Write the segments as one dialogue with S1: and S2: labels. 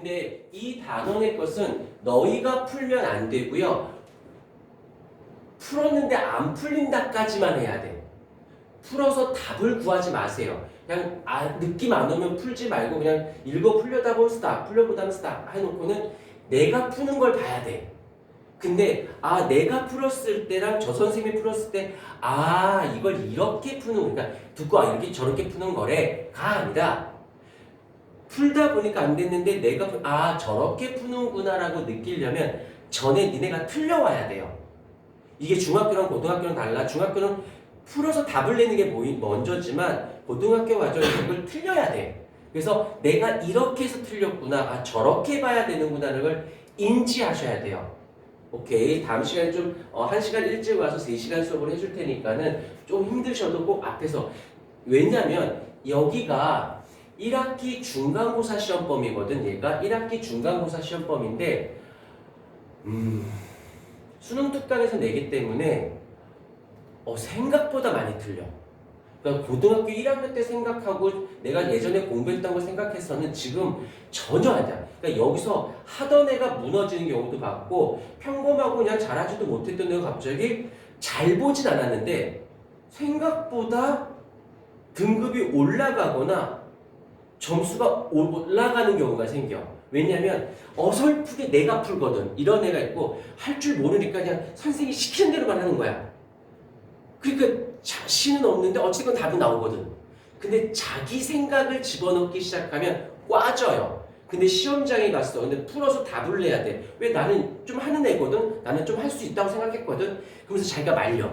S1: 근데 이 단원의 것은 너희가 풀면 안 되고요. 풀었는데 안 풀린다까지만 해야 돼. 풀어서 답을 구하지 마세요. 그냥 느낌 안 오면 풀지 말고 그냥 읽어 풀려다 보면 스탑, 풀려보다는 스탑 해놓고는 내가 푸는 걸 봐야 돼. 근데 내가 풀었을 때랑 저 선생님이 풀었을 때 이걸 이렇게 푸는 거니까 듣고 이렇게 저렇게 푸는 거래가 아니라 풀다 보니까 안 됐는데 내가 저렇게 푸는구나라고 느끼려면 전에 니네가 틀려와야 돼요. 이게 중학교랑 고등학교랑 달라. 중학교는 풀어서 답을 내는 게 먼저지만 고등학교 과정에서 이걸 틀려야 돼. 그래서 내가 이렇게 해서 틀렸구나, 저렇게 봐야 되는구나를 걸 인지하셔야 돼요. 오케이. 다음 시간에 좀 1시간 일찍 와서 3시간 수업을 해줄 테니까는 좀 힘드셔도 꼭 앞에서, 왜냐면 여기가 1학기 중간고사 시험범이거든. 얘가 1학기 중간고사 시험범인데 수능 특강에서 내기 때문에 생각보다 많이 틀려. 그러니까 고등학교 1학년 때 생각하고 내가 예전에 공부했던 거 생각해서는 지금 전혀 아니야. 그러니까 여기서 하던 애가 무너지는 경우도 봤고, 평범하고 그냥 잘하지도 못했던 애가 갑자기 잘 보진 않았는데 생각보다 등급이 올라가거나 점수가 올라가는 경우가 생겨. 왜냐면 어설프게 내가 풀거든. 이런 애가 있고 할 줄 모르니까 그냥 선생님이 시키는 대로만 하는 거야. 그러니까 자신은 없는데 어쨌든 답은 나오거든. 근데 자기 생각을 집어넣기 시작하면 꽈져요. 근데 시험장에 갔어. 근데 풀어서 답을 내야 돼. 왜? 나는 좀 하는 애거든. 나는 좀 할 수 있다고 생각했거든. 그러면서 자기가 말려.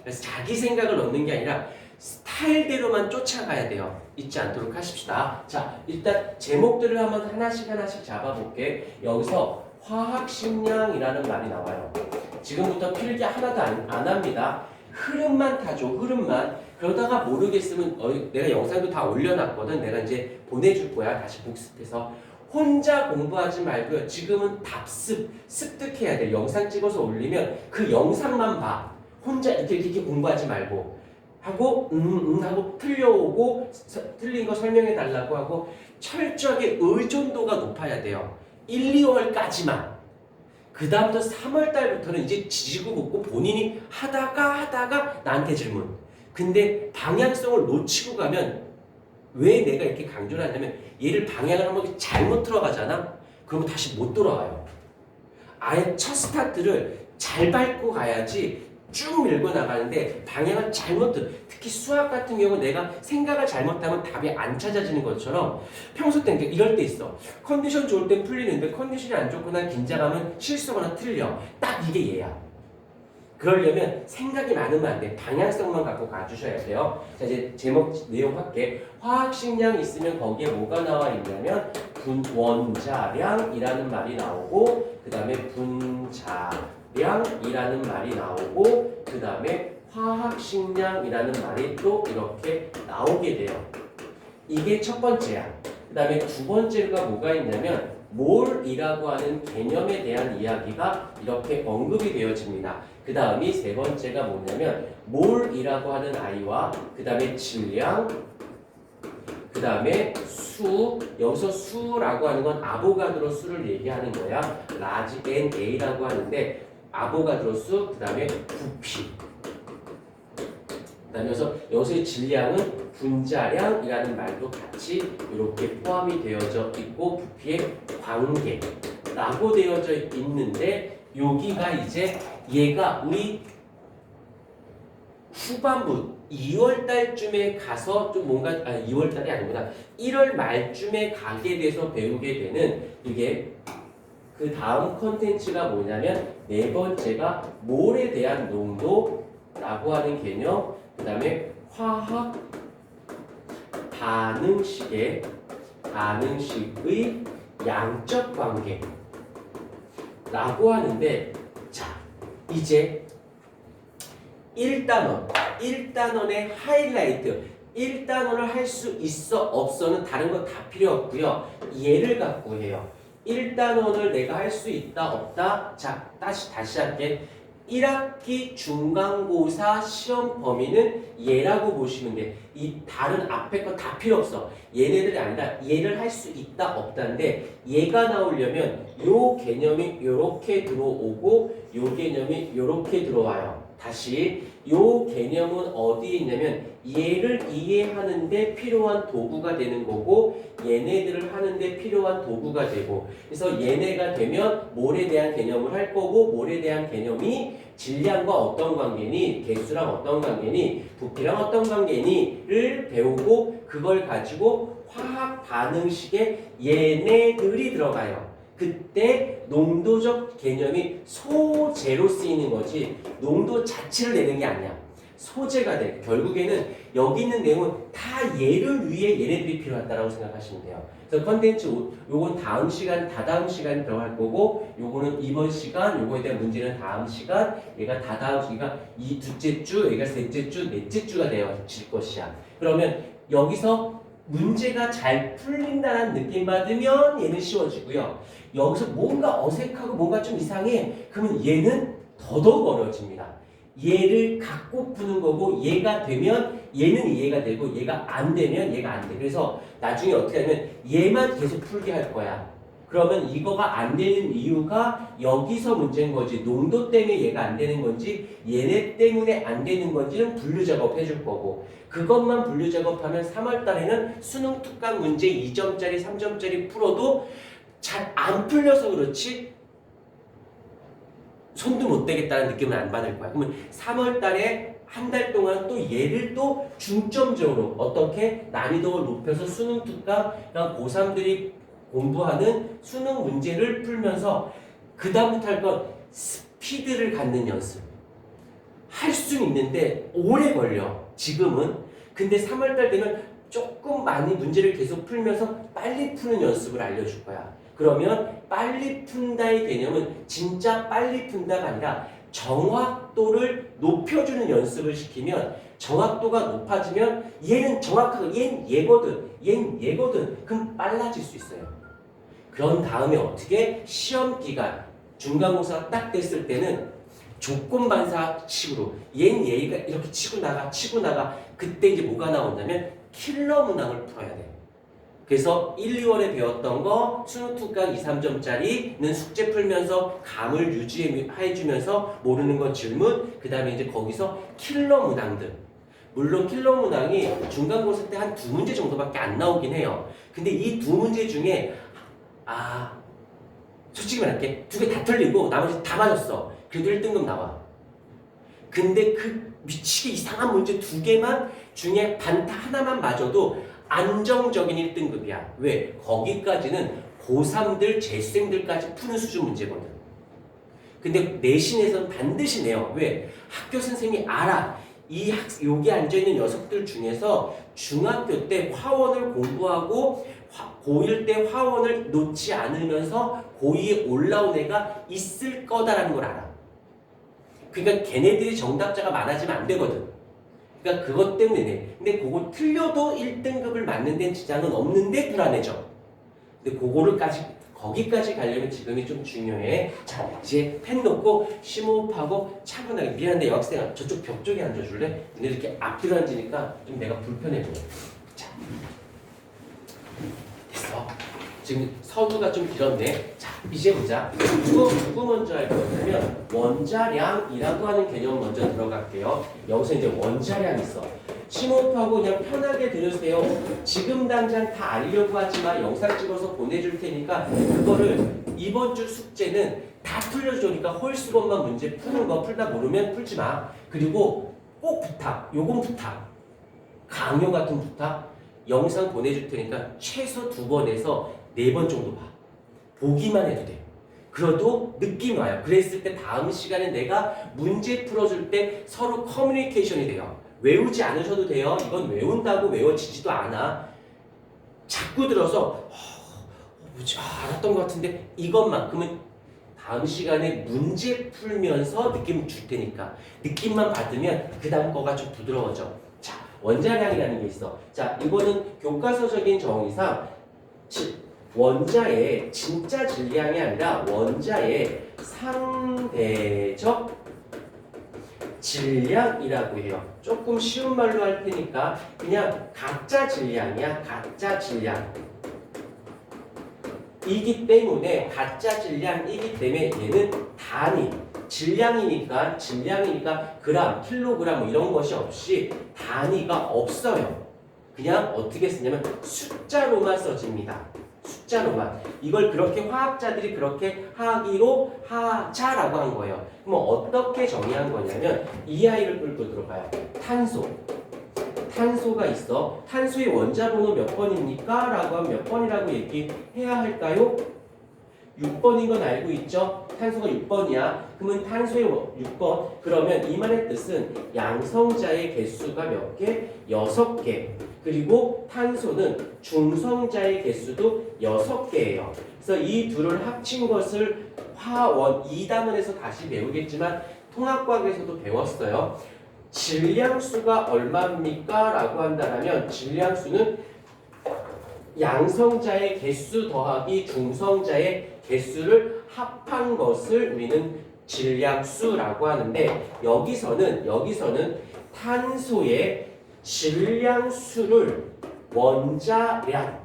S1: 그래서 자기 생각을 넣는 게 아니라 스타일대로만 쫓아가야 돼요. 잊지 않도록 하십시다. 자, 일단 제목들을 한번 하나씩 잡아볼게. 여기서 화학식량이라는 말이 나와요. 지금부터 필기 하나도 안 합니다. 흐름만 타줘, 흐름만. 그러다가 모르겠으면 내가 영상도 다 올려놨거든. 내가 이제 보내줄 거야. 다시 복습해서. 혼자 공부하지 말고요. 지금은 답습, 습득해야 돼. 영상 찍어서 올리면 그 영상만 봐. 혼자 이렇게 공부하지 말고. 하고 하고 틀려오고 틀린 거 설명해 달라고 하고 철저하게 의존도가 높아야 돼요. 1, 2월까지만. 그 다음부터 3월 달부터는 이제 지지고 볶고 본인이 하다가 나한테 질문. 근데 방향성을 놓치고 가면, 왜 내가 이렇게 강조를 하냐면 얘를 방향을 한번 잘못 들어가잖아? 그러면 다시 못 돌아와요. 아예 첫 스타트를 잘 밟고 가야지 쭉 밀고 나가는데 방향을 특히 수학 같은 경우 내가 생각을 잘못하면 답이 안 찾아지는 것처럼 평소 때 이럴 때 있어. 컨디션 좋을 땐 풀리는데 컨디션이 안 좋거나 긴장하면 실수거나 틀려. 딱 이게 얘야. 그러려면 생각이 많으면 안 돼. 방향성만 갖고 가주셔야 돼요. 자, 이제 제목 내용 할게. 화학식량 있으면 거기에 뭐가 나와 있냐면 원자량이라는 말이 나오고, 그 다음에 분자량이라는 말이 나오고, 그 다음에 화학식량이라는 말이 또 이렇게 나오게 돼요. 이게 첫 번째야. 그 다음에 두 번째가 뭐가 있냐면 몰이라고 하는 개념에 대한 이야기가 이렇게 언급이 되어집니다. 그 다음이 세 번째가 뭐냐면 몰이라고 하는 아이와 그 다음에 질량, 그 다음에 수, 여기서 수라고 하는 건 아보가드로 수를 얘기하는 거야. 라지 NA라고 하는데 아보가드로 수, 그 다음에 부피. 그 다음에 여기서의 질량은 분자량이라는 말도 같이 이렇게 포함이 되어져 있고, 부피의 관계라고 되어져 있는데, 여기가 이제 얘가 우리 후반부 2월달쯤에 가서 좀 뭔가 2월달이 아니구나 1월 말쯤에 가게 돼서 배우게 되는, 이게 그 다음 컨텐츠가 뭐냐면 네 번째가 몰에 대한 농도라고 하는 개념, 그 다음에 화학 반응식의 양적 관계라고 하는데, 자, 이제 1단원의 하이라이트, 1단원을 할 수 있어 없어는 다른 거 다 필요 없고요. 얘를 갖고 해요. 1단원을 내가 할 수 있다 없다. 자, 다시 할게. 1학기 중간고사 시험 범위는 얘라고 보시면 돼. 이 다른 앞에 거 다 필요 없어. 얘네들이 아니라 얘를 할 수 있다 없다인데 얘가 나오려면 요 개념이 요렇게 들어오고 요 개념이 요렇게 들어와요. 다시 요 개념은 어디에 있냐면 얘를 이해하는데 필요한 도구가 되는 거고 얘네들을 하는데 필요한 도구가 되고 그래서 얘네가 되면 뭘에 대한 개념을 할 거고 뭘에 대한 개념이 질량과 어떤 관계니 개수랑 어떤 관계니 부피랑 어떤 관계니를 배우고 그걸 가지고 화학 반응식에 얘네들이 들어가요. 그때 농도적 개념이 소재로 쓰이는 거지 농도 자체를 내는 게 아니야. 소재가 돼. 결국에는 여기 있는 내용은 다 얘를 위해 얘네들이 필요하다라고 생각하시면 돼요. 그래서 컨텐츠 요건 다음 시간, 다다음 시간에 들어갈 거고 요거는 이번 시간, 요거에 대한 문제는 다음 시간, 얘가 다다음 시간, 이 둘째 주, 얘가 셋째 주, 넷째 주가 되어질 것이야. 그러면 여기서 문제가 잘 풀린다는 느낌 받으면 얘는 쉬워지고요. 여기서 뭔가 어색하고 뭔가 좀 이상해. 그러면 얘는 더더욱 어려워집니다. 얘를 갖고 푸는 거고 얘가 되면 얘는 이해가 되고 얘가 안 되면 얘가 안 돼. 그래서 나중에 어떻게 하면 얘만 계속 풀게 할 거야. 그러면 이거가 안 되는 이유가 여기서 문제인 거지 농도 때문에 얘가 안 되는 건지 얘네 때문에 안 되는 건지는 분류 작업 해줄 거고 그것만 분류 작업하면 3월 달에는 수능 특강 문제 2점짜리 3점짜리 풀어도 잘 안 풀려서 그렇지 손도 못 대겠다는 느낌을 안 받을 거야. 그러면 3월 달에 한 달 동안 또 얘를 또 중점적으로 어떻게 난이도를 높여서 수능 특강 고3들이 공부하는 수능 문제를 풀면서 그 다음부터 할 건 스피드를 갖는 연습. 할 수는 있는데 오래 걸려. 지금은. 근데 3월달 되면 조금 많이 문제를 계속 풀면서 빨리 푸는 연습을 알려줄 거야. 그러면 빨리 푼다의 개념은 진짜 빨리 푼다가 아니라 정확도를 높여주는 연습을 시키면 정확도가 높아지면 얘는 정확하고 얘는 얘거든. 그럼 빨라질 수 있어요. 그런 다음에 어떻게 시험 기간 중간고사 딱 됐을 때는 조건반사식으로 얘가 이렇게 치고 나가 그때 이제 뭐가 나온다면 킬러 문항을 풀어야 돼. 그래서 1, 2월에 배웠던 거 수능 특강 2, 3점짜리는 숙제 풀면서 감을 유지해주면서 모르는 건 질문 그 다음에 이제 거기서 킬러 문항들 물론 킬러 문항이 중간고사 때 한 2문제 정도밖에 안 나오긴 해요. 근데 이 2문제 중에 솔직히 말할게 2개 다 틀리고 나머지 다 맞았어. 그래도 1등급 나와. 근데 그 미치게 이상한 문제 2개만 중에 반타 하나만 맞아도 안정적인 1등급이야. 왜? 거기까지는 고3들, 재수생들까지 푸는 수준 문제거든. 근데 내신에서는 반드시 내요. 왜? 학교 선생님이 알아. 여기 앉아있는 녀석들 중에서 중학교 때 화원을 공부하고 고1 때 화원을 놓지 않으면서 고2에 올라온 애가 있을 거다라는 걸 알아. 그러니까 걔네들이 정답자가 많아지면 안 되거든. 그러니까 그것 때문에 근데 그거 틀려도 1등급을 맞는 데는 지장은 없는데 불안해져. 근데 거기까지 가려면 지금이 좀 중요해. 자, 이제 펜 놓고 심호흡하고 차분하게 미안한데 여학생아 저쪽 벽 쪽에 앉아줄래? 근데 이렇게 앞뒤로 앉으니까 좀 내가 불편해 보여. 자, 됐어. 지금 서두가 좀 길었네. 자, 이제 보자. 누구 먼저 할 거냐면 원자량이라고 하는 개념 먼저 들어갈게요. 여기서 이제 원자량 있어. 심호흡하고 그냥 편하게 들으세요. 지금 당장 다 알려고 하지만 영상 찍어서 보내줄 테니까 그거를 이번 주 숙제는 다 풀려주니까 홀수번만 문제 푸는 거 풀다 모르면 풀지 마. 그리고 꼭 부탁. 요건 부탁. 강요 같은 부탁. 영상 보내줄 테니까 최소 2번에서 4번 정도 봐. 보기만 해도 돼. 그래도 느낌이 와요. 그랬을 때 다음 시간에 내가 문제 풀어줄 때 서로 커뮤니케이션이 돼요. 외우지 않으셔도 돼요. 이건 외운다고 외워지지도 않아. 자꾸 들어서 뭐지? 알았던 것 같은데 이것만큼은 다음 시간에 문제 풀면서 느낌 줄 테니까 느낌만 받으면 그 다음 거가 좀 부드러워져. 자, 원자량이라는 게 있어. 자, 이거는 교과서적인 정의상 원자의 진짜 질량이 아니라 원자의 상대적 질량이라고 해요. 조금 쉬운 말로 할 테니까 그냥 가짜 질량이야. 가짜 질량. 이기 때문에 가짜 질량이기 때문에 얘는 단위 질량이니까 그람, 킬로그램 뭐 이런 것이 없이 단위가 없어요. 그냥 어떻게 쓰냐면 숫자로만 써집니다. 숫자로만. 이걸 그렇게 화학자들이 그렇게 하기로 하자라고 한 거예요. 그럼 어떻게 정의한 거냐면 이 아이를 끌고 들어가요. 탄소. 탄소가 있어. 탄소의 원자번호 몇 번입니까? 라고 하면 몇 번이라고 얘기해야 할까요? 6번인 건 알고 있죠? 탄소가 6번이야. 그러면 탄소의 6번. 그러면 이 말의 뜻은 양성자의 개수가 몇 개? 6개. 그리고 탄소는 중성자의 개수도 6개예요. 그래서 이 둘을 합친 것을 화원 2단원에서 다시 배우겠지만 통합과학에서도 배웠어요. 질량수가 얼마입니까? 라고 한다면 질량수는 양성자의 개수 더하기 중성자의 개수를 합한 것을 우리는 질량수라고 하는데 여기서는 탄소의 질량수를 원자량으로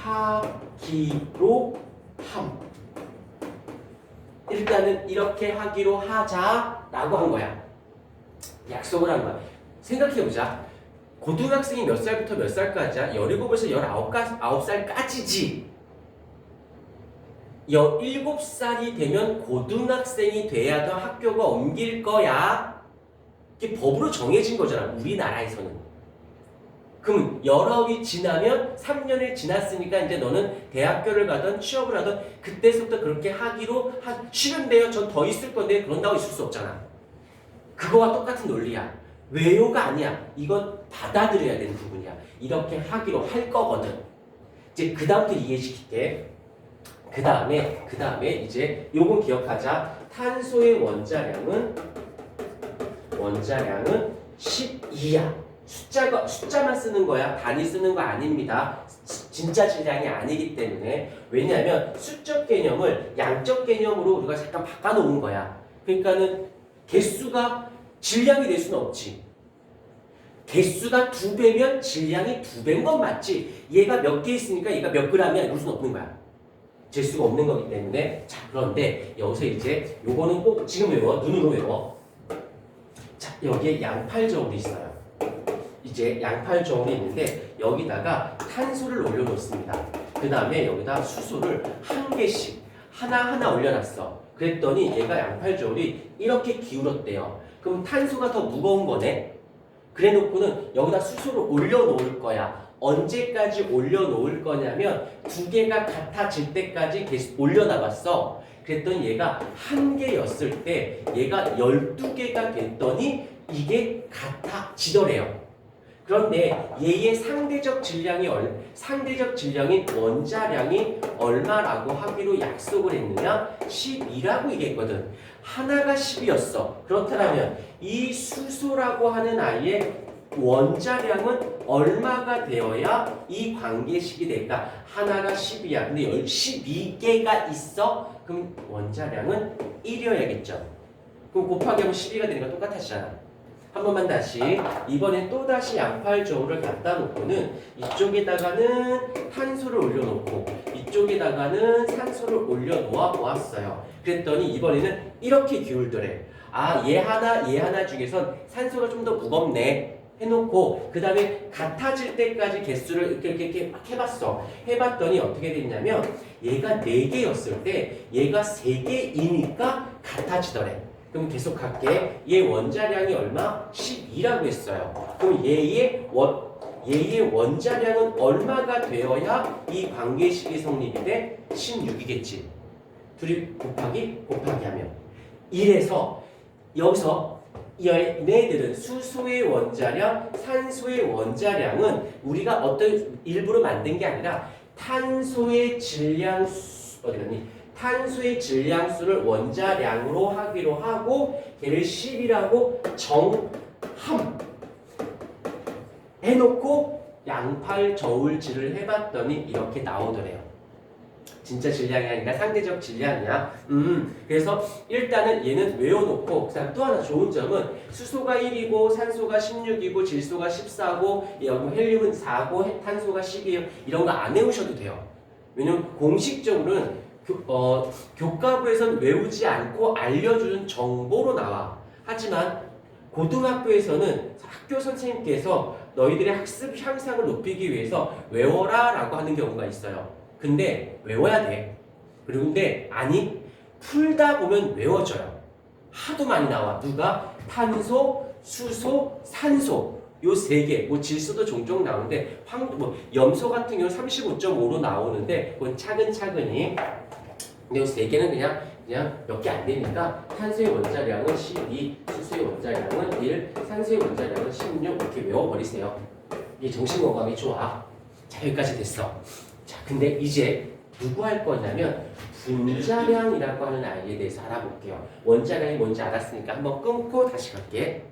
S1: 하기로 함. 일단은 이렇게 하기로 하자라고 한 거야. 약속을 한 거야. 생각해보자. 고등학생이 몇 살부터 몇 살까지야? 17에서 19살까지지. 17살이 되면 고등학생이 돼야 더 학교가 옮길 거야. 이게 법으로 정해진 거잖아. 우리나라에서는. 그럼 19이 지나면 3년을 지났으니까 이제 너는 대학교를 가든 취업을 하든 그때부터 그렇게 하기로 싫은데요. 전 더 있을 건데 그런다고 있을 수 없잖아. 그거와 똑같은 논리야. 외요가 아니야. 이건 받아들여야 되는 부분이야. 이렇게 하기로 할 거거든. 이제 그 다음부터 이해시킬게. 그 다음에 이제 요건 기억하자. 탄소의 원자량은 12야. 숫자만 쓰는 거야. 단위 쓰는 거 아닙니다. 진짜 질량이 아니기 때문에. 왜냐하면 수적 개념을 양적 개념으로 우리가 잠깐 바꿔놓은 거야. 그러니까는 개수가 질량이 될 수는 없지. 개수가 2배면 질량이 2배인 건 맞지. 얘가 몇 개 있으니까 얘가 몇 그램이야 이럴 수는 없는 거야. 재수가 없는 거기 때문에. 자, 그런데 여기서 이제 요거는 꼭 지금 외워. 눈으로 외워. 자, 여기에 양팔저울이 있어요. 이제 양팔저울이 있는데 여기다가 탄소를 올려놓습니다. 그 다음에 여기다 수소를 한 개씩 하나하나 올려놨어. 그랬더니 얘가 양팔저울이 이렇게 기울었대요. 그럼 탄소가 더 무거운 거네. 그래놓고는 여기다 수소를 올려놓을 거야. 언제까지 올려놓을 거냐면 두 개가 같아질 때까지 계속 올려나갔어. 그랬더니 얘가 한 개였을 때 얘가 12개가 됐더니 이게 같아지더래요. 그런데 얘의 상대적 질량인 원자량이 얼마라고 하기로 약속을 했느냐? 10이라고 얘기했거든. 하나가 10이었어. 그렇다면 이 수소라고 하는 아이의 원자량은 얼마가 되어야 이 관계식이 될까? 하나가 10이야. 근데 12개가 있어? 그럼 원자량은 1이어야겠죠. 그럼 곱하기 하면 12가 되니까 똑같아지잖아. 한 번만 다시. 이번엔 또다시 양팔저울을 갖다 놓고는 이쪽에다가는 탄소를 올려놓고 이쪽에다가는 산소를 올려놓아 보았어요. 그랬더니 이번에는 이렇게 기울더래. 아, 얘 하나 중에선 산소가 좀 더 무겁네. 해놓고 그 다음에 같아질 때까지 개수를 이렇게 막 해봤더니 어떻게 됐냐면 얘가 4개였을 때 얘가 3개이니까 같아지더래. 그럼 계속 갈게. 얘 원자량이 얼마? 12라고 했어요. 그럼 얘의 원자량은 얼마가 되어야 이 관계식이 성립이 돼? 16이겠지. 둘이 곱하기 하면. 이래서 여기서 얘네들은 수소의 원자량, 산소의 원자량은 우리가 어떤 일부러 만든 게 아니라 탄소의 질량수를 원자량으로 하기로 하고 걔를 10이라고 정함 해놓고 양팔 저울질을 해봤더니 이렇게 나오더래요. 진짜 질량이 아니라 상대적 질량이야. 그래서 일단은 얘는 외워놓고 그다음 또 하나 좋은 점은 수소가 1이고 산소가 16이고 질소가 14고 여기 헬륨은 4고 탄소가 10이에요. 이런 거 안 외우셔도 돼요. 왜냐면 공식적으로는 교과부에서는 외우지 않고 알려주는 정보로 나와. 하지만 고등학교에서는 학교 선생님께서 너희들의 학습 향상을 높이기 위해서 외워라 라고 하는 경우가 있어요. 근데 외워야 돼. 그런데 아니 풀다 보면 외워져요. 하도 많이 나와. 누가? 탄소, 수소, 산소 요 세 개. 뭐 질소도 종종 나오는데 염소 같은 경우는 35.5로 나오는데 그건 차근차근히. 근데 요 세 개는 그냥 몇 개 안 되니까 탄소의 원자량은 12, 수소의 원자량은 1, 산소의 원자량은 16 이렇게 외워버리세요. 이게 정신건강에 좋아. 자, 여기까지 됐어. 자, 근데 이제 누구 할 거냐면 분자량이라고 하는 아이에 대해서 알아볼게요. 원자량이 뭔지 알았으니까 한번 끊고 다시 갈게.